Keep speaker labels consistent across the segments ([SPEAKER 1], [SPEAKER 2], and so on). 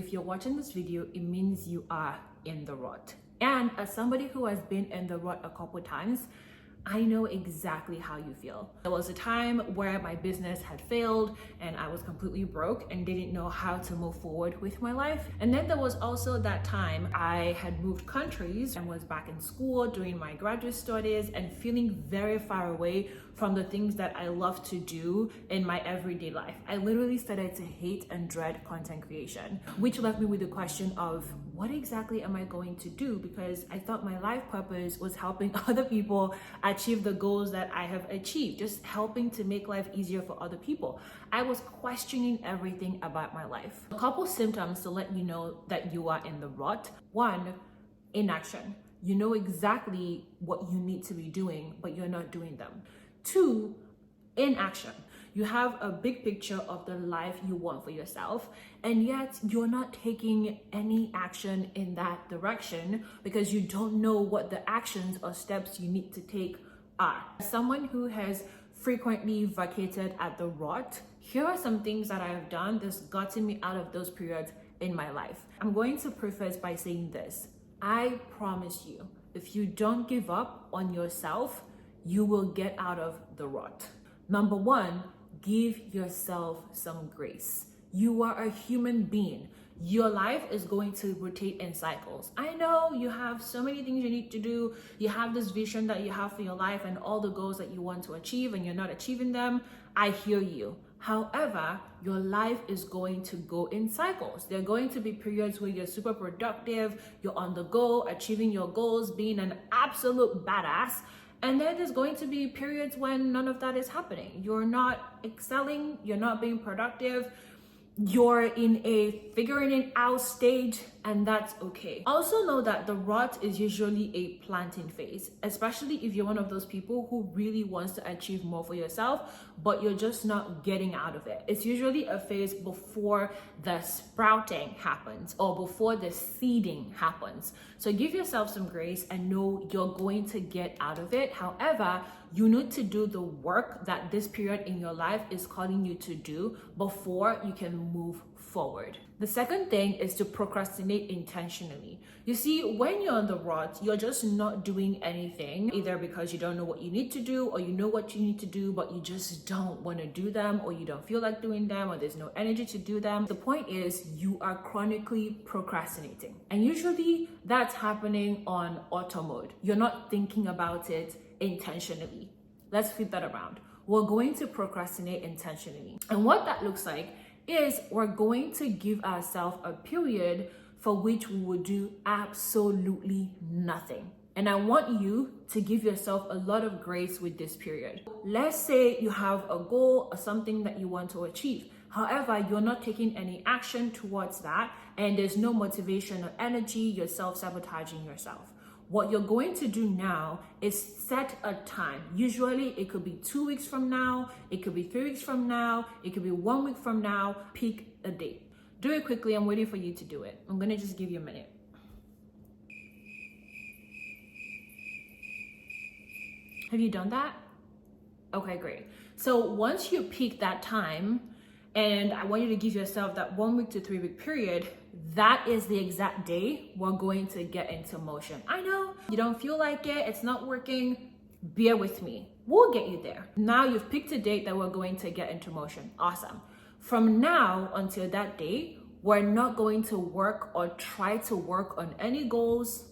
[SPEAKER 1] If you're watching this video, it means you are in the rut. And as somebody who has been in the rut a couple times, I know exactly how you feel. There was a time where my business had failed and I was completely broke and didn't know how to move forward with my life. And then there was also that time I had moved countries and was back in school doing my graduate studies and feeling very far away from the things that I love to do in my everyday life. I literally started to hate and dread content creation, which left me with the question of what exactly am I going to do? Because I thought my life purpose was helping other people achieve the goals that I have achieved, just helping to make life easier for other people. I was questioning everything about my life. A couple symptoms to let you know that you are in the rut. One, inaction. You know exactly what you need to be doing, but you're not doing them. Two, inaction. You have a big picture of the life you want for yourself, and yet you're not taking any action in that direction because you don't know what the actions or steps you need to take are. As someone who has frequently vacated at the rut, here are some things that I have done that's gotten me out of those periods in my life. I'm going to preface by saying this. I promise you, if you don't give up on yourself, you will get out of the rut. Number one, give yourself some grace. You are a human being. Your life is going to rotate in cycles. I know you have so many things you need to do. You have this vision that you have for your life and all the goals that you want to achieve and you're not achieving them. I hear you. However, your life is going to go in cycles. There are going to be periods where you're super productive, you're on the go, achieving your goals, being an absolute badass. And then there's going to be periods when none of that is happening. You're not excelling, you're not being productive, you're in a figuring it out stage, and that's okay. Also know that the rut is usually a planting phase, especially if you're one of those people who really wants to achieve more for yourself, but you're just not getting out of it. It's usually a phase before the sprouting happens or before the seeding happens. So give yourself some grace and know you're going to get out of it. However, you need to do the work that this period in your life is calling you to do before you can move forward. The second thing is to procrastinate intentionally. You see, when you're on the rut, you're just not doing anything, either because you don't know what you need to do or you know what you need to do, but you just don't want to do them or you don't feel like doing them or there's no energy to do them. The point is you are chronically procrastinating. And usually that's happening on auto mode. You're not thinking about it intentionally. Let's flip that around. We're going to procrastinate intentionally. And what that looks like is we're going to give ourselves a period for which we will do absolutely nothing. And I want you to give yourself a lot of grace with this period. Let's say you have a goal or something that you want to achieve. However, you're not taking any action towards that and there's no motivation or energy, you're self-sabotaging yourself. What you're going to do now is set a time. Usually it could be 2 weeks from now, it could be 3 weeks from now, it could be 1 week from now. Pick a date. Do it quickly. I'm waiting for you to do it. I'm gonna just give you a minute. Have you done that? Okay, great. So once you pick that time, and I want you to give yourself that 1 week to 3 week period, that is the exact day we're going to get into motion. I know you don't feel like it, it's not working. Bear with me. We'll get you there. Now you've picked a date that we're going to get into motion. Awesome. From now until that day, we're not going to work or try to work on any goals.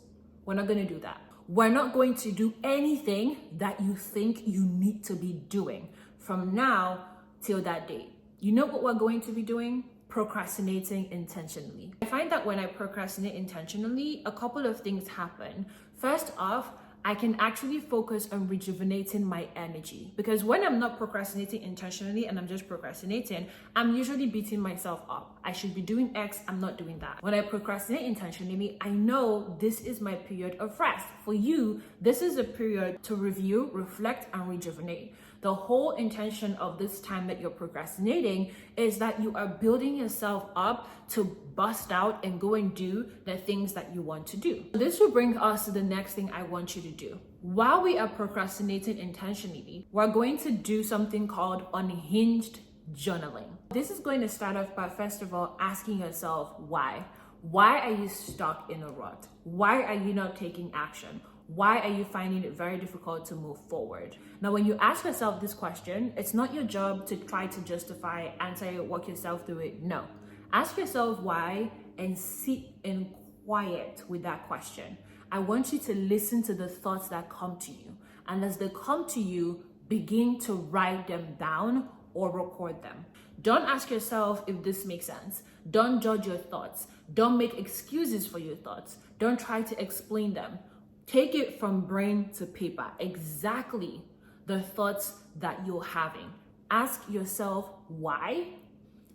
[SPEAKER 1] We're not going to do that. We're not going to do anything that you think you need to be doing from now till that date. You know what we're going to be doing? Procrastinating intentionally. I find that when I procrastinate intentionally, a couple of things happen. First off, I can actually focus on rejuvenating my energy, because when I'm not procrastinating intentionally and I'm just procrastinating, I'm usually beating myself up. I should be doing X, I'm not doing that. When I procrastinate intentionally, I know this is my period of rest. For you, this is a period to review, reflect, and rejuvenate. The whole intention of this time that you're procrastinating is that you are building yourself up to bust out and go and do the things that you want to do. This will bring us to the next thing I want you to do. While we are procrastinating intentionally, we're going to do something called unhinged journaling. This is going to start off by, first of all, asking yourself why. Why are you stuck in a rut? Why are you not taking action? Why are you finding it very difficult to move forward? Now, when you ask yourself this question, it's not your job to try to justify, answer it, walk yourself through it. No. Ask yourself why and sit in quiet with that question. I want you to listen to the thoughts that come to you. And as they come to you, begin to write them down or record them. Don't ask yourself if this makes sense. Don't judge your thoughts. Don't make excuses for your thoughts. Don't try to explain them. Take it from brain to paper, exactly the thoughts that you're having. Ask yourself why,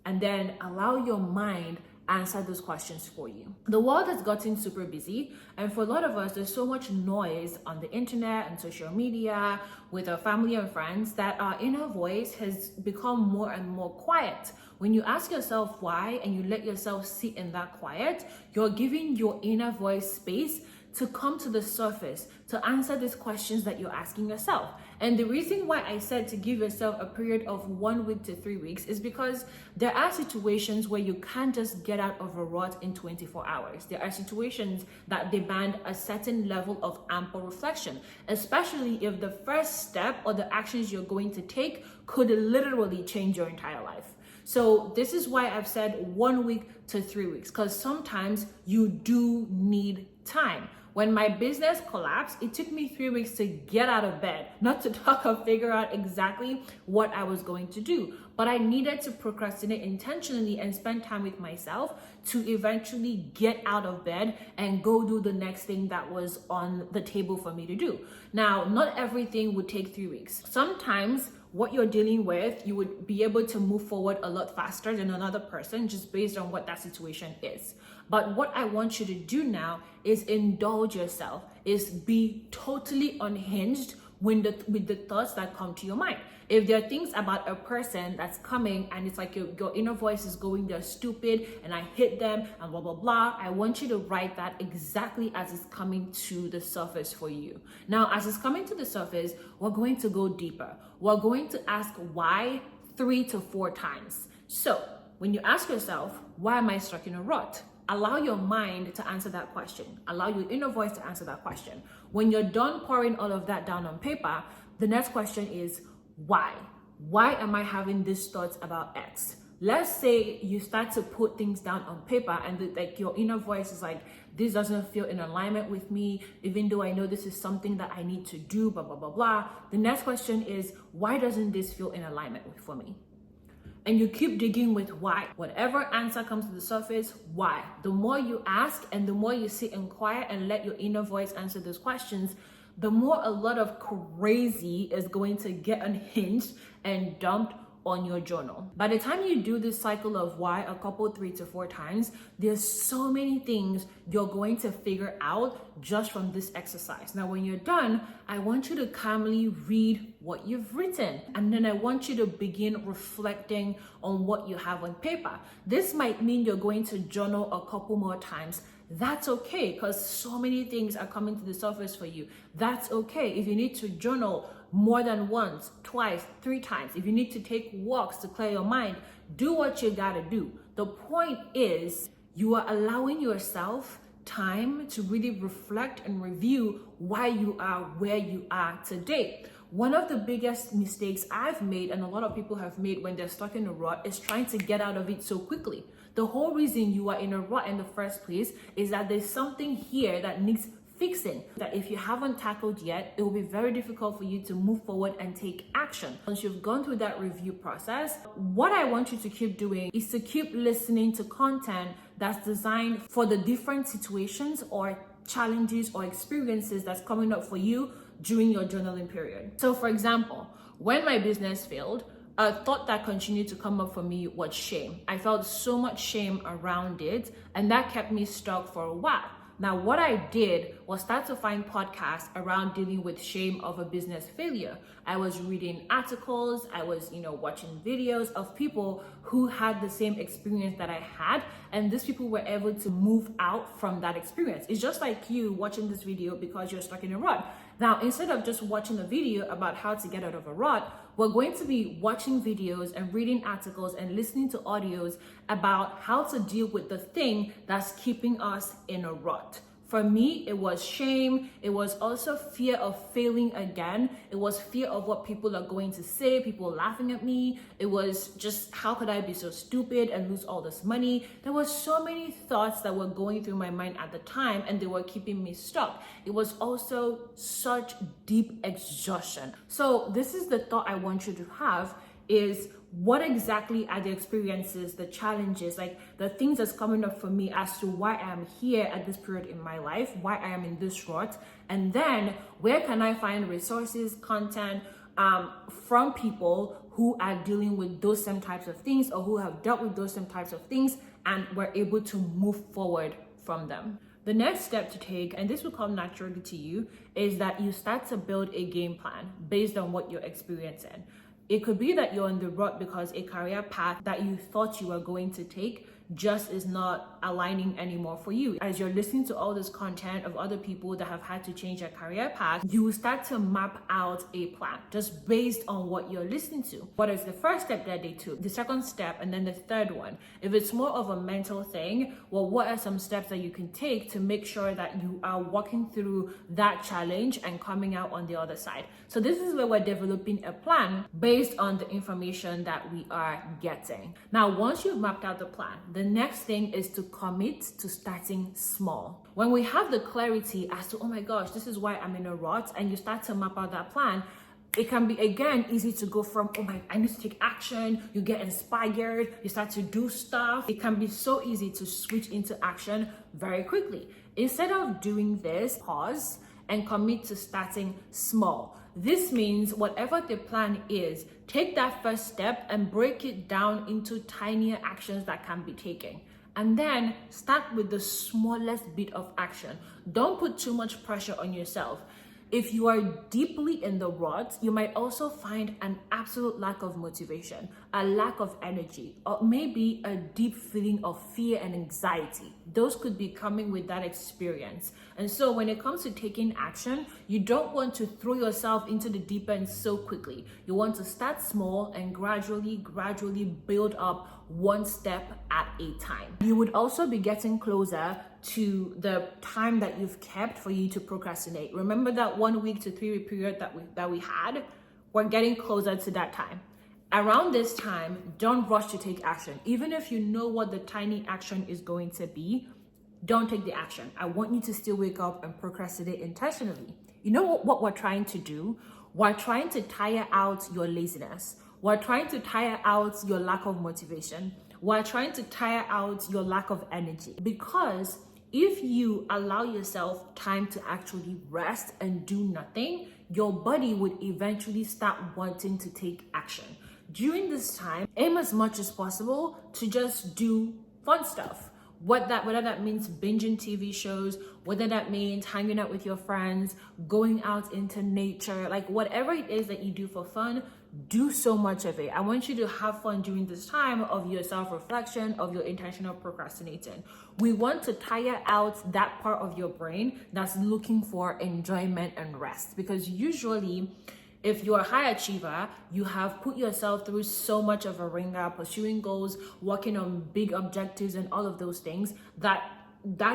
[SPEAKER 1] and then allow your mind answer those questions for you. The world has gotten super busy, and for a lot of us, there's so much noise on the internet and social media with our family and friends that our inner voice has become more and more quiet. When you ask yourself why and you let yourself sit in that quiet, you're giving your inner voice space to come to the surface, to answer these questions that you're asking yourself. And the reason why I said to give yourself a period of 1 week to 3 weeks is because there are situations where you can't just get out of a rut in 24 hours. There are situations that demand a certain level of ample reflection, especially if the first step or the actions you're going to take could literally change your entire life. So this is why I've said 1 week to 3 weeks, because sometimes you do need time. When my business collapsed, it took me 3 weeks to get out of bed, not to talk or figure out exactly what I was going to do. But I needed to procrastinate intentionally and spend time with myself to eventually get out of bed and go do the next thing that was on the table for me to do. Now, not everything would take 3 weeks. Sometimes what you're dealing with, you would be able to move forward a lot faster than another person just based on what that situation is. But what I want you to do now is indulge yourself, is be totally unhinged with the thoughts that come to your mind. If there are things about a person that's coming and it's like your inner voice is going, they're stupid and I hate them and blah, blah, blah, I want you to write that exactly as it's coming to the surface for you. Now, as it's coming to the surface, we're going to go deeper. We're going to ask why 3 to 4 times. So when you ask yourself, why am I stuck in a rut? Allow your mind to answer that question. Allow your inner voice to answer that question. When you're done pouring all of that down on paper, the next question is, why? Why am I having these thoughts about X? Let's say you start to put things down on paper and like your inner voice is like, this doesn't feel in alignment with me, even though I know this is something that I need to do, blah, blah, blah, blah. The next question is, why doesn't this feel in alignment for me? And you keep digging with why. Whatever answer comes to the surface, why? The more you ask and the more you sit and quiet and let your inner voice answer those questions, the more a lot of crazy is going to get unhinged and dumped on your journal. By the time you do this cycle of why a couple 3 to 4 times, there's so many things you're going to figure out just from this exercise. Now, when you're done, I want you to calmly read what you've written. And then I want you to begin reflecting on what you have on paper. This might mean you're going to journal a couple more times. That's okay, because so many things are coming to the surface for you. That's okay. If you need to journal more than once, twice, 3 times, if you need to take walks to clear your mind, do what you gotta do. The point is, you are allowing yourself time to really reflect and review why you are where you are today. One of the biggest mistakes I've made, and a lot of people have made when they're stuck in a rut, is trying to get out of it so quickly. The whole reason you are in a rut in the first place is that there's something here that needs fixing, that if you haven't tackled yet, it will be very difficult for you to move forward and take action. Once you've gone through that review process, what I want you to keep doing is to keep listening to content that's designed for the different situations or challenges or experiences that's coming up for you during your journaling period. So for example, when my business failed, a thought that continued to come up for me was shame. I felt so much shame around it, and that kept me stuck for a while. Now, what I did was start to find podcasts around dealing with shame of a business failure. I was reading articles, I was, watching videos of people who had the same experience that I had, and these people were able to move out from that experience. It's just like you watching this video because you're stuck in a rut. Now, instead of just watching a video about how to get out of a rut, We're going to be watching videos and reading articles and listening to audios about how to deal with the thing that's keeping us in a rut. For me, it was shame. It was also fear of failing again. It was fear of what people are going to say, people laughing at me. It was just, how could I be so stupid and lose all this money? There were so many thoughts that were going through my mind at the time, and they were keeping me stuck. It was also such deep exhaustion. So this is the thought I want you to have is, what exactly are the experiences, the challenges, like the things that's coming up for me as to why I am here at this period in my life, why I am in this rut, and then where can I find resources, content from people who are dealing with those same types of things or who have dealt with those same types of things and were able to move forward from them. The next step to take, and this will come naturally to you, is that you start to build a game plan based on what you're experiencing. It could be that you're in the rut because a career path that you thought you were going to take just is not aligning anymore for you. As you're listening to all this content of other people that have had to change their career path, you will start to map out a plan just based on what you're listening to. What is the first step that they took, the second step, and then the third one? If it's more of a mental thing, well, what are some steps that you can take to make sure that you are walking through that challenge and coming out on the other side? So this is where we're developing a plan based on the information that we are getting. Now, once you've mapped out the plan, the next thing is to commit to starting small. When we have the clarity as to, oh my gosh, this is why I'm in a rut, and you start to map out that plan, it can be, again, easy to go from, oh my, I need to take action. You get inspired, you start to do stuff. It can be so easy to switch into action very quickly. Instead of doing this, pause and commit to starting small. This means whatever the plan is, take that first step and break it down into tinier actions that can be taken. And then start with the smallest bit of action. Don't put too much pressure on yourself. If you are deeply in the rut, you might also find an absolute lack of motivation, a lack of energy, or maybe a deep feeling of fear and anxiety. Those could be coming with that experience. And so when it comes to taking action, you don't want to throw yourself into the deep end so quickly. You want to start small and gradually build up one step at a time. You would also be getting closer to the time that you've kept for you to procrastinate. Remember that 1 week to 3 week period that we had? We're getting closer to that time. Around this time, don't rush to take action. Even if you know what the tiny action is going to be, don't take the action. I want you to still wake up and procrastinate intentionally. You know what we're trying to do? We're trying to tire out your laziness. We're trying to tire out your lack of motivation. We're trying to tire out your lack of energy. Because if you allow yourself time to actually rest and do nothing, your body would eventually start wanting to take action. During this time, aim as much as possible to just do fun stuff. Whether that means binging TV shows, whether that means hanging out with your friends, going out into nature, like whatever it is that you do for fun, do so much of it. I want you to have fun during this time of your self-reflection, of your intentional procrastinating. We want to tire out that part of your brain that's looking for enjoyment and rest, because usually if you're a high achiever, you have put yourself through so much of a ringer, pursuing goals, working on big objectives and all of those things, that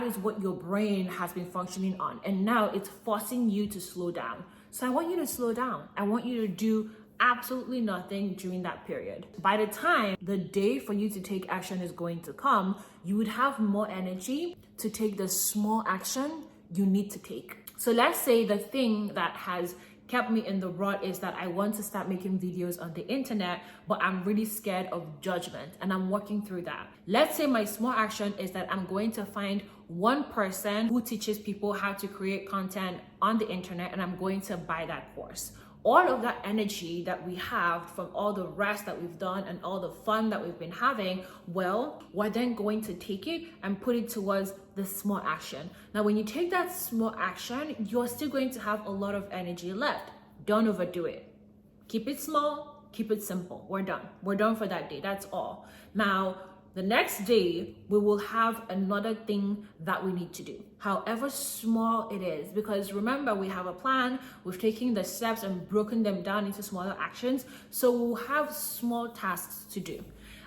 [SPEAKER 1] is what your brain has been functioning on. And now it's forcing you to slow down. So I want you to slow down. I want you to do absolutely nothing during that period. By the time the day for you to take action is going to come, you would have more energy to take the small action you need to take. So let's say the thing that has kept me in the rut is that I want to start making videos on the internet, but I'm really scared of judgment, and I'm working through that. Let's say my small action is that I'm going to find one person who teaches people how to create content on the internet, and I'm going to buy that course. All of that energy that we have from all the rest that we've done and all the fun that we've been having, well, we're then going to take it and put it towards the small action. Now, when you take that small action, you're still going to have a lot of energy left. Don't overdo it. Keep it small, keep it simple. We're done. We're done for that day. That's all. Now, the next day we will have another thing that we need to do, however small it is, because remember, we have a plan, we've taken the steps and broken them down into smaller actions, so we'll have small tasks to do.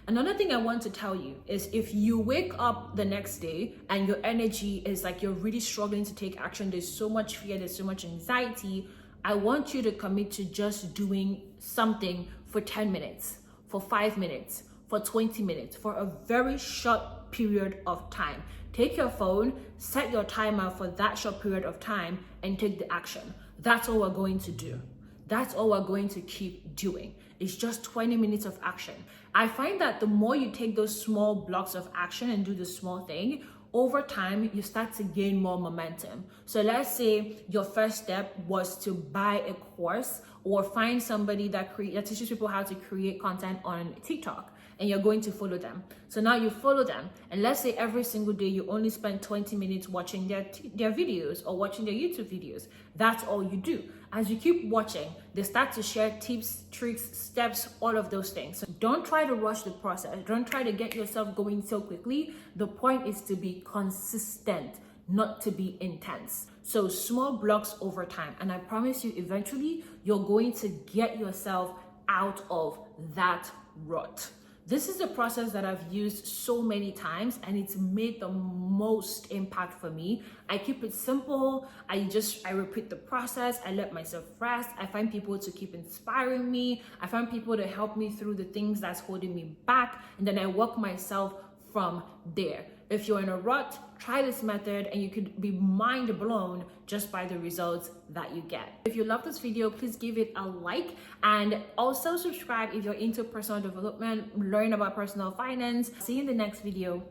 [SPEAKER 1] Another thing I want to tell you is, if you wake up the next day and your energy is like you're really struggling to take action, there's so much fear, there's so much anxiety, I want you to commit to just doing something for 10 minutes, for 5 minutes, for 20 minutes, for a very short period of time. Take your phone, set your timer for that short period of time, and take the action. That's all we're going to do. That's all we're going to keep doing. It's just 20 minutes of action. I find that the more you take those small blocks of action and do the small thing, over time, you start to gain more momentum. So let's say your first step was to buy a course or find somebody that teaches people how to create content on TikTok, and you're going to follow them. So now you follow them, and let's say every single day you only spend 20 minutes watching their videos or watching their YouTube videos. That's all you do. As you keep watching, they start to share tips, tricks, steps, all of those things. So don't try to rush the process. Don't try to get yourself going so quickly. The point is to be consistent, not to be intense. So small blocks over time. And I promise you, eventually, you're going to get yourself out of that rut. This is a process that I've used so many times, and it's made the most impact for me. I keep it simple. I repeat the process. I let myself rest. I find people to keep inspiring me. I find people to help me through the things that's holding me back. And then I work myself from there. If you're in a rut, try this method and you could be mind blown just by the results that you get. If you love this video, please give it a like, and also subscribe if you're into personal development, learn about personal finance. See you in the next video.